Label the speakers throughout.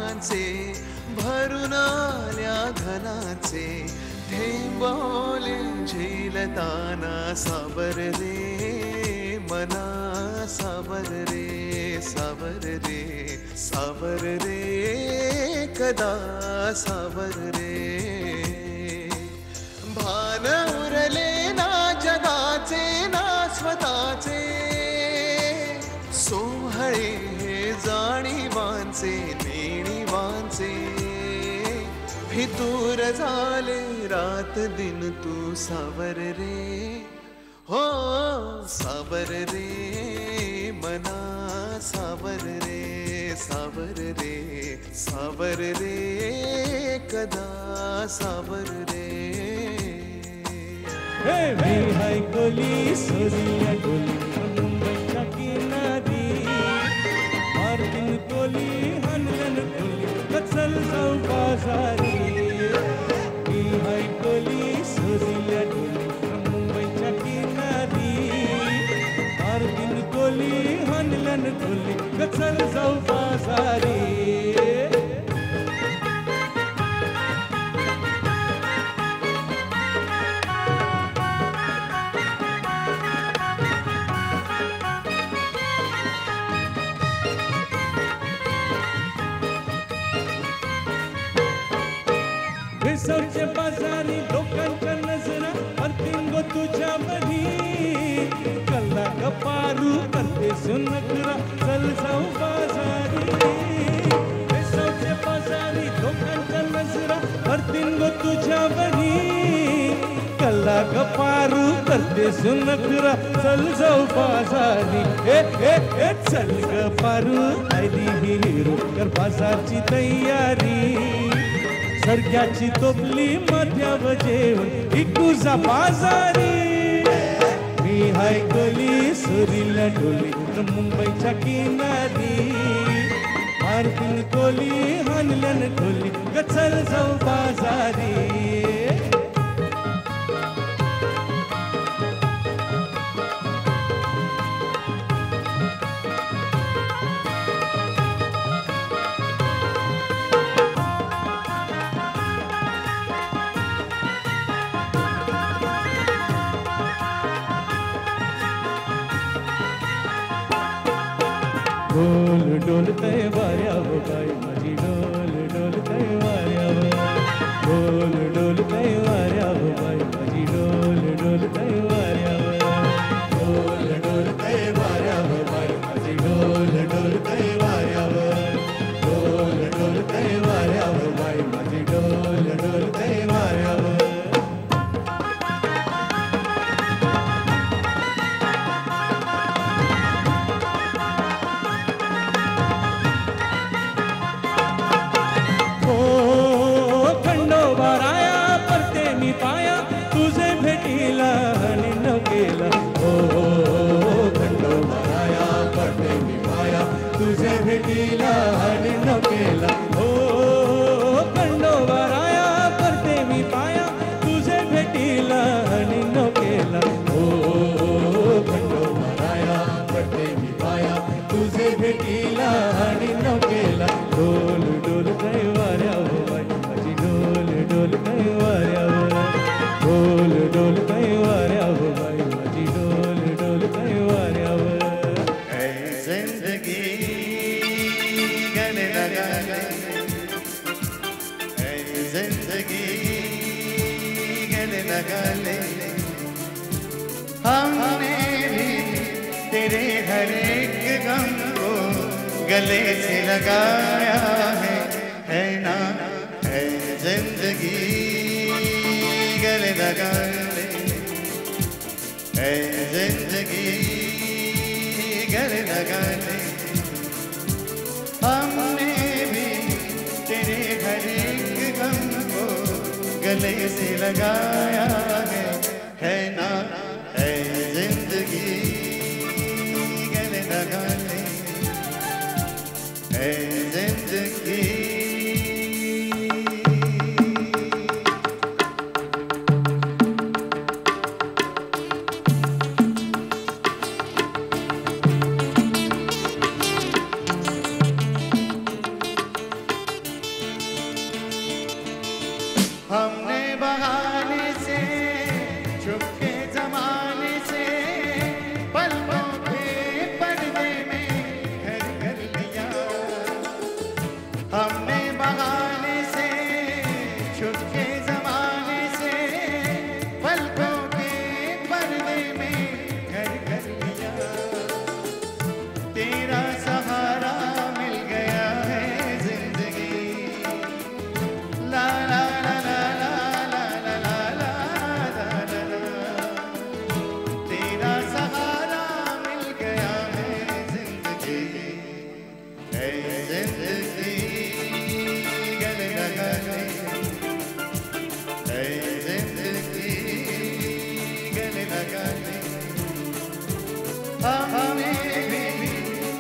Speaker 1: फुलांचे भरून आल्या घनाचे थेंबवले झेलताना सावर रे मना सावर रे सावर रे सावर रे कदा सावर रे भान उरले ना जगाचे ना स्वतःचे सोहळे जाणीवांचे नेणीवांचे फितूर झाले रात दिन तू सावर रे हो सावर रे मना सावर रे सावर रे सावर रे कदा सावर रे
Speaker 2: मी हाय कोली सोनिया कोली मुंबईच्या किनारी मार्टिन कोली हनलन कोली कचल जाऊ बाजारी मी हाय कोली सोनिया कोली मुंबईच्या किनारी मार्टिन कोली हनलन कोली कचल जाऊ बाजारी भेसवच्या बाजारी लोकांच्या नजरा अंतिम गो तुझ्या मधी कल्ला गपारू करते सुनकरा चल जाऊ बाजारी भेसवच्या बाजारी लोकांच्या नजरा अंतिम गो तुझ्या मधी कल्ला गपारू करते सुनकरा चल जाऊ बाजारी ए चल गपारू आयली हिरो कर बाजारची तयारी सरक्याची तोपली मध्याव जेवण इकूजा बाजारी मी हाय कोली सुरीला डोली मुंबईच्या किनारी मार्टिन कोली हनलन कोली गचल जाऊ बाजारी डोल डोलतय वाऱ्यावर बाई माझी डोल डोलतय वाऱ्यावर डोल डोलतय वाऱ्यावर बाई माझी डोल डोलतय वाऱ्यावर डोल डोलतय वाऱ्यावर बाई माझी डोल डोलतय वाऱ्यावर डोल डोलतय वाऱ्यावर बाई माझी डोल डोलतय वाऱ्यावर तुझे भेटीला आणि नकेला हो खंडोबाराया करते मी पाया तुझे भेटीला आणि नकेला हो खंडोबाराया करते मी पाया तुझे भेटीला आणि नकेला डोल डोल काय वाऱ्यावर बाई माझी डोल डोल काय वाऱ्यावर डोल डोल काय वाऱ्यावर बाई माझी डोल डोल काय वाऱ्यावर
Speaker 1: हमने भी तेरे हर एक गम को गले से लगाया है ना है जिंदगी गले लगा ले है जिंदगी गले लगा ले हमने भी तेरे हर एक गम को गले से लगाया है ना है जिंदगी गले लगा ले है जिंदगी सपने में घर कर लिया, तेरा सहारा मिल गया है जिंदगी। ला ला ला ला ला ला ला ला ला ला ला ला, तेरा सहारा मिल गया है जिंदगी। है जिंदगी गले लगा ले, है जिंदगी गले लगा ले। हमने भी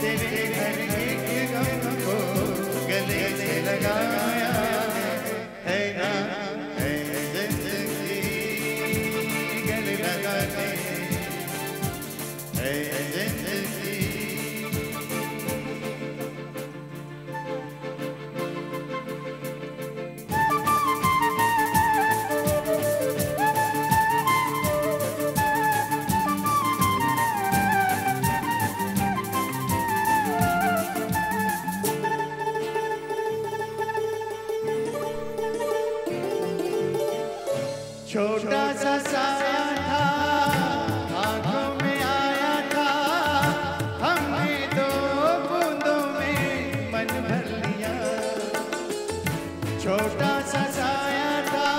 Speaker 1: तेरे घर एक गम को गले से लगाया है ना, है जिंदगी गले लगा ले, है जिंदगी। छोटा सा साया था, आंखों में आया था, हमने दो बूंदों में मन भर लिया। छोटा सा साया था,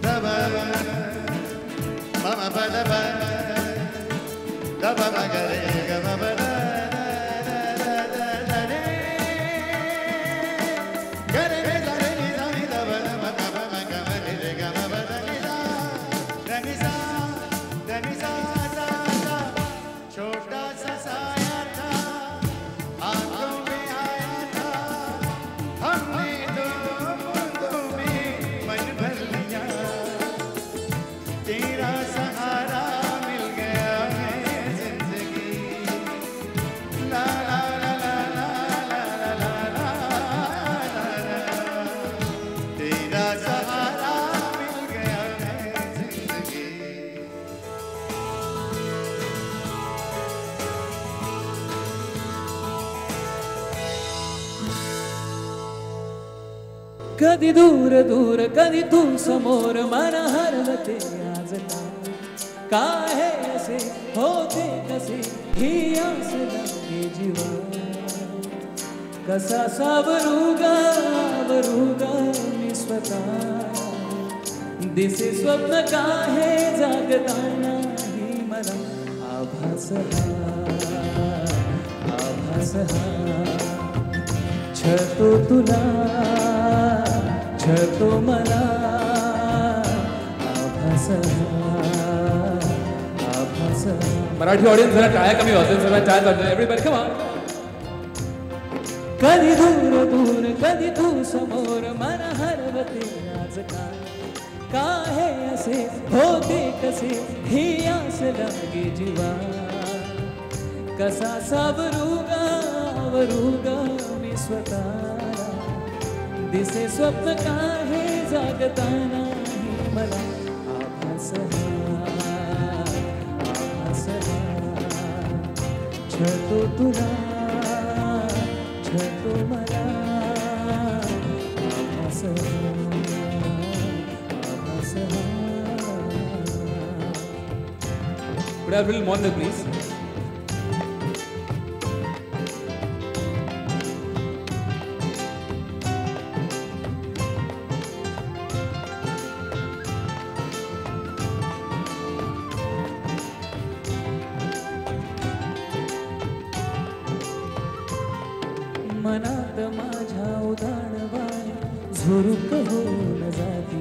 Speaker 1: दबा ममा बदबा दबा मगरे गमा बदा रे गरे रे रे नी नी दबा मगा मगा रे गमा बदा नी सा सा सा। छोटा सा साया था, आंखों में आया था, हमने दो बूंदों में मन भर लिया। तेरा सहारा मिल गया है जिंदगी। ला ला ला ला ला ला ला ला ला ला, तेरा सहारा मिल गया है जिंदगी।
Speaker 2: कधी दूर दूर कधी तू समोर, मन हरवते आज काय हे असे होते कसे, ही आस लागे जीवा। कसा सावरूगा मी स्वतः, दिसे स्वप्न काहे जागताना ही मला आभास हा छतो तुला छतो मला आभास मराठी ऑडियन्स जरा टाळ्या कमी होते, जरा टाळ्या वाजवा. Everybody come on. कधी दूर दूर कधी तू समोर, मन हरवते आज काय असे होते कसे, ही आस लागे जीवा. कसा सावरूगा मी स्वतः, दिसे स्वप्न काहे जागताना ही मला आभास छतो तुला छतो मला आभास Could I have a little more, please? मनात माझ्या उदाडवाय झुरूक होऊन जाती,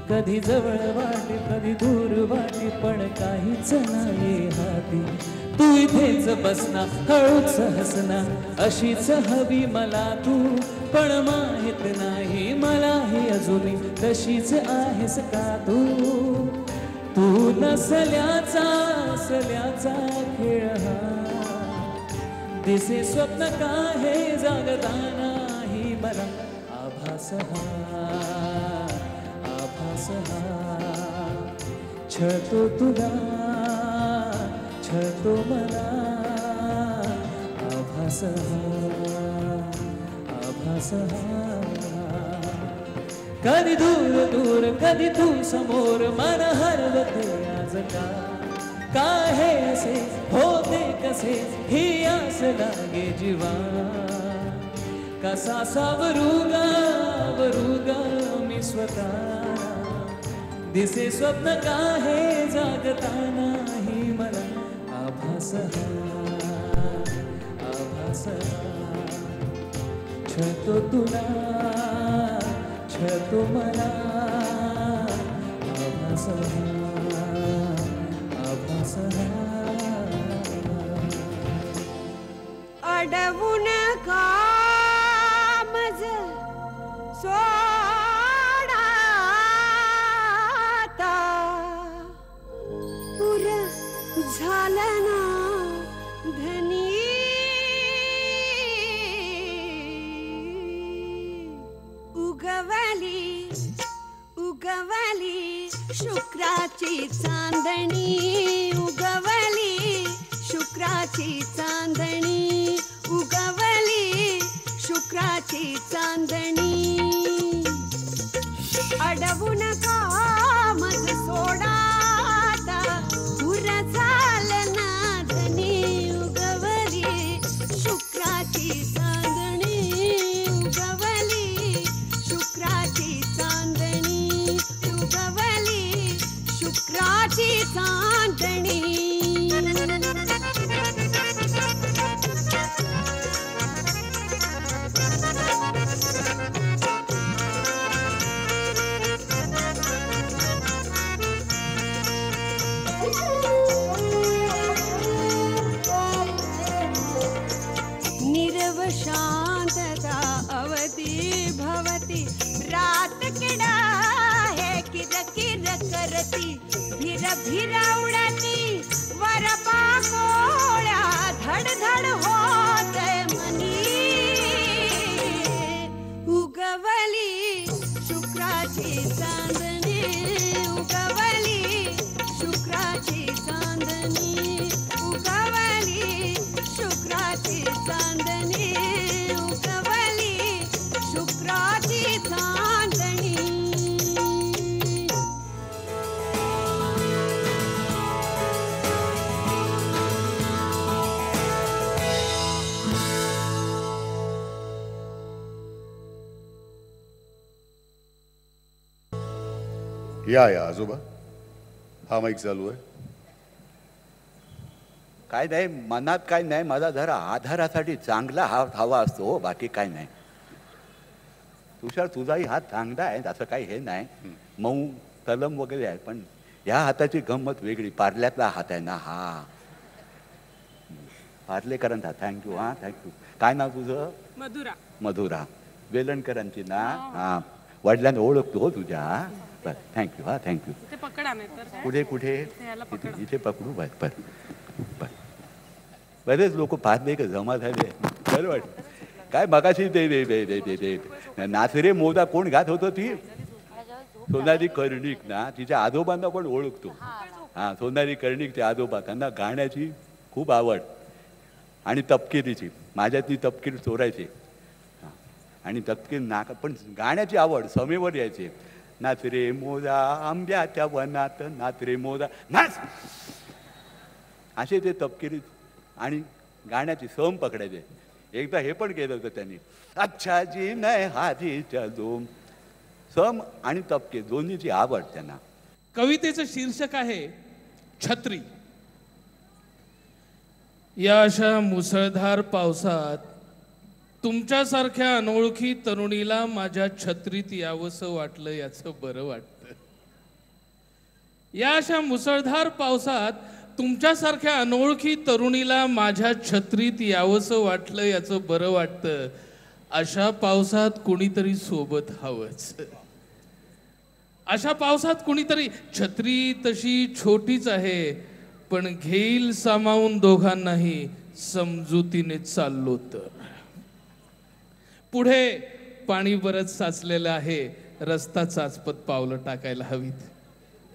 Speaker 2: कधी जवळ वाटे कधी दूर वाटे, पण काहीच नाही हाती. तू इथेच बसना हळूच हसना, अशीच हवी मला तू, पण माहित नाही मला ही अजूनही तशीच आहेस का तू. तू नसल्याचा खेळ हा, दिसे स्वप्न काहे जागताना ही मला आभास हा छतो तुला छतो मला आभास आभास आभास कधी दूर दूर कधी तू समोर मन हरवते आज काय हे असे होते कसे ही आस लागे जीवा कसा सावरूगा वरूगा मी स्वतः दिसे स्वप्न काहे जागताना ही मला आभास आभास छतो तुला छतो मला आभास आभास
Speaker 3: अडवून का मज सोडाता पुर झालं ना धनी उगवली उगवली शुक्राची चांदणी उगवली शुक्राची चांदणी उगवली शुक्राची चांदणी अडवू नका मज सोडाता पुर झालं ना धनी उगवली शुक्राची चांदणी उगवली शुक्राची चांदणी उगवली शुक्राची चांदणी निरव शांतता अवधि भवती रात किडा है किर किर करती भिर भिर उडती वर पाकोळ्या धड धड होत मनी उगवली शुक्राची चांदणी उगवली शुक्राची चांदणी उगवली शुक्राची चांदणी उगवली शुक्राची चांदणी
Speaker 1: या आजोबा हा माईक चालू आहे.
Speaker 4: काय नाही मनात काय नाही माझा जरा आधारासाठी चांगला हात हवा असतो हो, बाकी काय नाही. तुषार तुझाही हात चांगला आहे असं काही हे नाही मऊ तलम वगैरे आहे पण ह्या हाताची गंमत वेगळी पार्ल्यातला हात आहे ना हा पार्लेकरांचा थँक्यू हा थँक्यू. काय नाव तुझं?
Speaker 3: मधुरा.
Speaker 4: मधुरा वेलणकरांची ना हा वडिलांना ओळखतो हो तुझ्या बर थँक्यू हा थँक्यू. कुठे कुठे इथे पकडू बर बर बर बरेच लोक पाहते का जमा झाले बरं वाटत. काय मगाशी ते नाचरे मोदा कोण गात होतो ती सोनाली कर्णिक ना तिच्या आजोबांना पण ओळखतो हा सोनाली कर्णिकचे आजोबा त्यांना गाण्याची खूप आवड आणि तपकिरीची माझ्या ती तपकीर चोरायची आणि तपकीर नाक पण गाण्याची आवड समेवर यायचे. नाच रे मोदा आंब्याच्या वनात नाच रे मोदा नाच असे ते तपकिरी आणि गाण्याची सम पकडायचे. एकदा हे पण केलं होतं त्यांनी अच्छा जी नाही हाजीच्या दोम सम आणि तपके दोन्हीची आवड त्यांना.
Speaker 5: कवितेचं शीर्षक आहे छत्री. या अशा मुसळधार पावसात तुमच्यासारख्या अनोळखी तरुणीला माझ्या छत्रीत यावंसं वाटलं याचं बरं वाटतं. या अशा मुसळधार पावसात तुमच्यासारख्या अनोळखी तरुणीला माझ्या छत्रीत यावंसं वाटलं याचं बरं वाटतं. अशा पावसात कुणीतरी सोबत हवंच. अशा पावसात कुणीतरी छत्री तशी छोटीच आहे पण घेईल सामावून दोघांनाही समजुतीने चाललो तर. पुढे पाणी बरंच साचलेलं आहे रस्ता चाचपत पावलं टाकायला हवीत.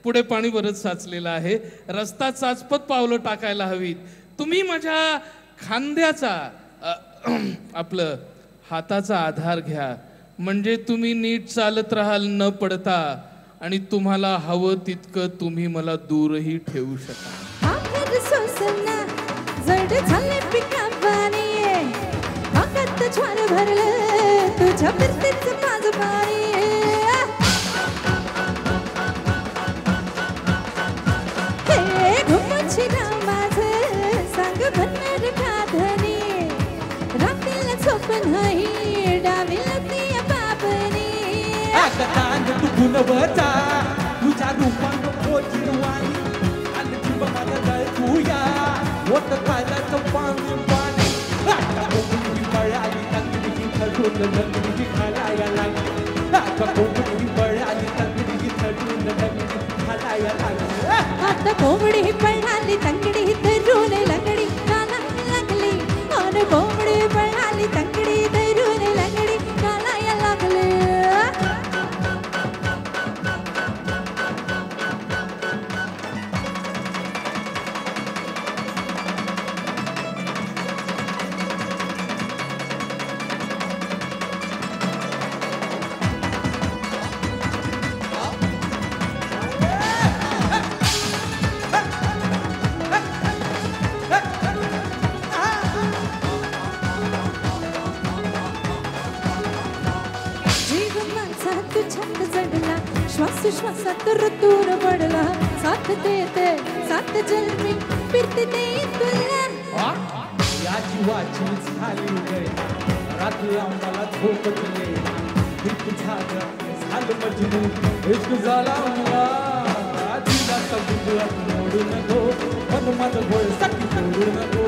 Speaker 5: पुढे पाणी बरंच साचलेलं आहे रस्ता चाचपत पावलं टाकायला हवीत. तुम्ही माझ्या खांद्याचा आपलं हाताचा आधार घ्या, म्हणजे तुम्ही नीट चालत राहाल न पडता, आणि तुम्हाला हवं तितकं तुम्ही मला दूरही ठेवू शकाल.
Speaker 6: आखर सोसना जड झाले पिकांपाणी, अंगात ज्वार भरलं तुझ्या फिरतीच माझं पाणी. हे घुमची राव माझं सांग भन्नार काधनी, रात्रीला झोप नाही डावीला ती बापनी.
Speaker 2: कांद तू गुणवता तुझ्या रूपान पोचवानी, आणि जीव माझा गळ तुया होत कायलाचं पाणी पाणी. आता कोकणी बळाली तंगडी ठरून लंगडी खालाया लागली, आता कोकणी बळाली तंगडी ठरून लंगडी खालाया लागली.
Speaker 6: आता कोंबडी पळाली तंगडी धरून लंगडी घालायला लागली, आणि कोंबडी पळाली तंगडी धरून लंगडी घालायला लागली. जीव माझा तू छंद जडला, श्वास श्वासात ऋतूर पडला, साथ देते सात जन्मी फिरते ते तुला.
Speaker 2: या जीवाची झाली गय रात्री आम्हाला झोप दिले, झालं मजनू इश्क झाला मला. तिला सगळं मोडू नको, पण माझं गोळ साठी सोडू नको.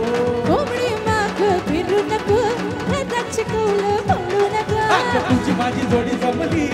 Speaker 6: कोंबडी माग फिरू नको, हाताची कौल फोडू नको.
Speaker 2: तुझी माझी जोडी जमली,